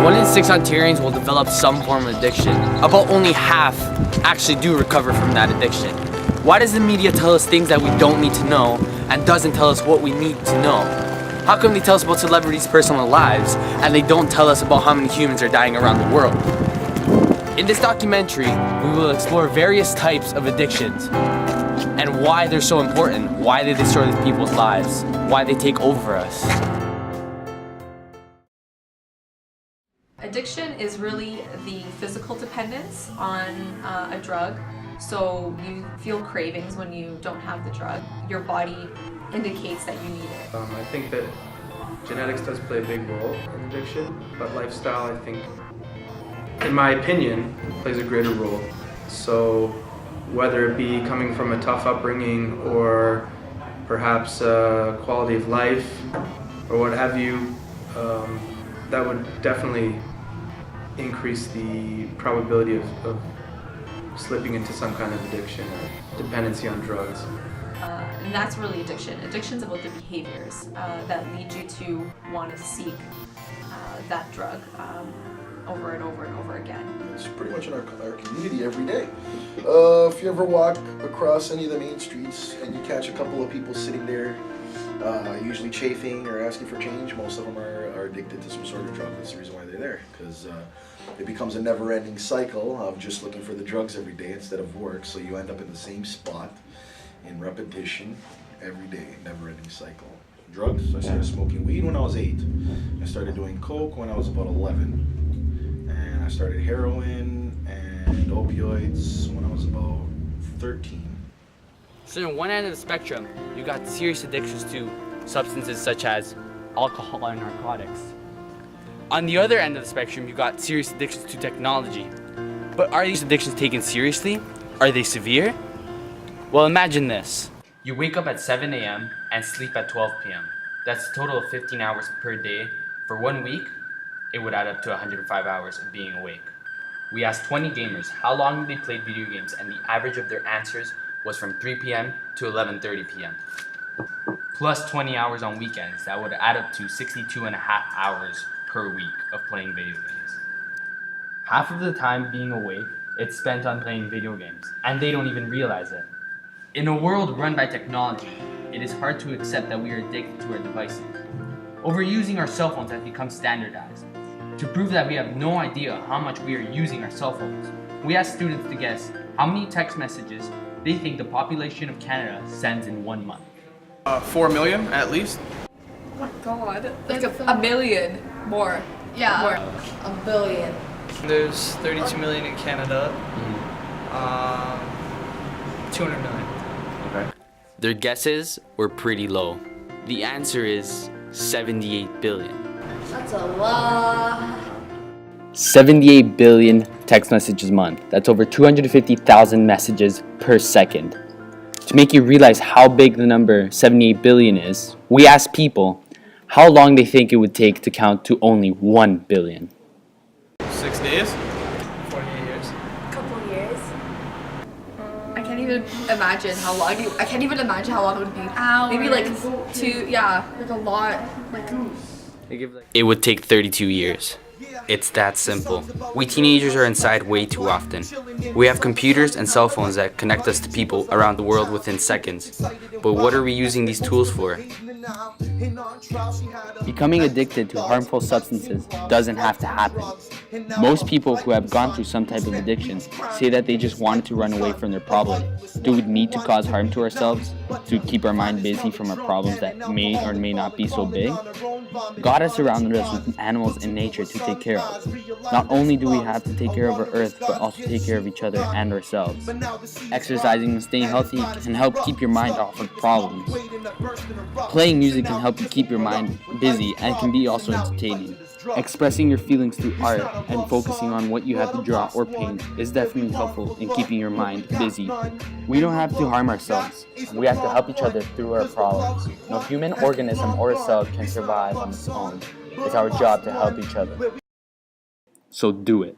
1 in 6 Ontarians will develop some form of addiction. About only half actually do recover from that addiction. Why does the media tell us things that we don't need to know and doesn't tell us what we need to know? How come they tell us about celebrities' personal lives and they don't tell us about how many humans are dying around the world? In this documentary, we will explore various types of addictions and why they're so important, why they destroy people's lives, why they take over us. Addiction is really the physical dependence on a drug. So you feel cravings when you don't have the drug. Your body indicates that you need it. I think that genetics does play a big role in addiction, but lifestyle, I think, in my opinion, plays a greater role. So whether it be coming from a tough upbringing or perhaps quality of life or what have you, that would definitely increase the probability of slipping into some kind of addiction or dependency on drugs. And that's really addiction. Addiction's about the behaviors that lead you to want to seek that drug over and over and over again. It's pretty much in our community every day. If you ever walk across any of the main streets and you catch a couple of people sitting there usually chafing or asking for change, most of them are addicted to some sort of drug. That's the reason why they're there, because it becomes a never-ending cycle of just looking for the drugs every day instead of work, so you end up in the same spot in repetition every day, never-ending cycle. Drugs, I started smoking weed when I was 8. I started doing coke when I was about 11. And I started heroin and opioids when I was about 13. So on one end of the spectrum, you got serious addictions to substances such as alcohol and narcotics. On the other end of the spectrum, you got serious addictions to technology. But are these addictions taken seriously? Are they severe? Well, imagine this. You wake up at 7 a.m. and sleep at 12 p.m. That's a total of 15 hours per day. For 1 week, it would add up to 105 hours of being awake. We asked 20 gamers how long they played video games, and the average of their answers was from 3 p.m. to 11:30 p.m. Plus 20 hours on weekends. That would add up to 62 and a half hours per week of playing video games. Half of the time being awake, it's spent on playing video games, and they don't even realize it. In a world run by technology, it is hard to accept that we are addicted to our devices. Overusing our cell phones has become standardized. To prove that we have no idea how much we are using our cell phones, we asked students to guess how many text messages they think the population of Canada sends in 1 month. 4 million at least. Oh my god. Like a million more. Yeah, More. a billion. There's 32 million in Canada. 200 million. Okay. Their guesses were pretty low. The answer is 78 billion. That's a lot. 78 billion text messages a month. That's over 250,000 messages per second. To make you realize how big the number 78 billion is, we asked people how long they think it would take to count to only 1 billion. 6 days. 48 years. Couple years. I can't even imagine how long I can't even imagine how long it would be. Hours. Maybe like 2, yeah, like a lot. Like It would take 32 years. It's that simple. We teenagers are inside way too often. We have computers and cell phones that connect us to people around the world within seconds. But what are we using these tools for? Becoming addicted to harmful substances doesn't have to happen. Most people who have gone through some type of addiction say that they just wanted to run away from their problem. Do we need to cause harm to ourselves to keep our mind busy from our problems that may or may not be so big? God has surrounded us with animals and nature to take care of. Not only do we have to take care of our earth, but also take care of each other and ourselves. Exercising and staying healthy can help keep your mind off of problems. Playing music can help you keep your mind busy and can be also entertaining. Expressing your feelings through art and focusing on what you have to draw or paint is definitely helpful in keeping your mind busy. We don't have to harm ourselves. We have to help each other through our problems. No human organism or cell can survive on its own. It's our job to help each other. So do it.